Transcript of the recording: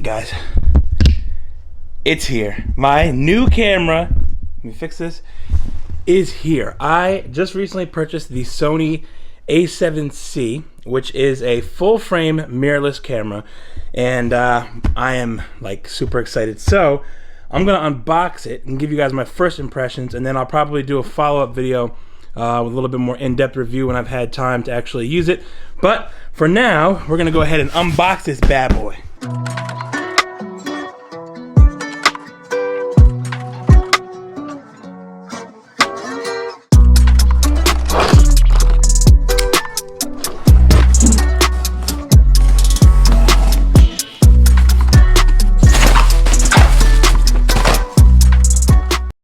guys, it's here. My new camera, let me fix this, is here. I just recently purchased the Sony a7c, which is a full frame mirrorless camera, and I am like super excited. So I'm gonna unbox it and give you guys my first impressions, and then I'll probably do a follow-up video with a little bit more in-depth review when I've had time to actually use it. But for now, we're gonna go ahead and unbox this bad boy.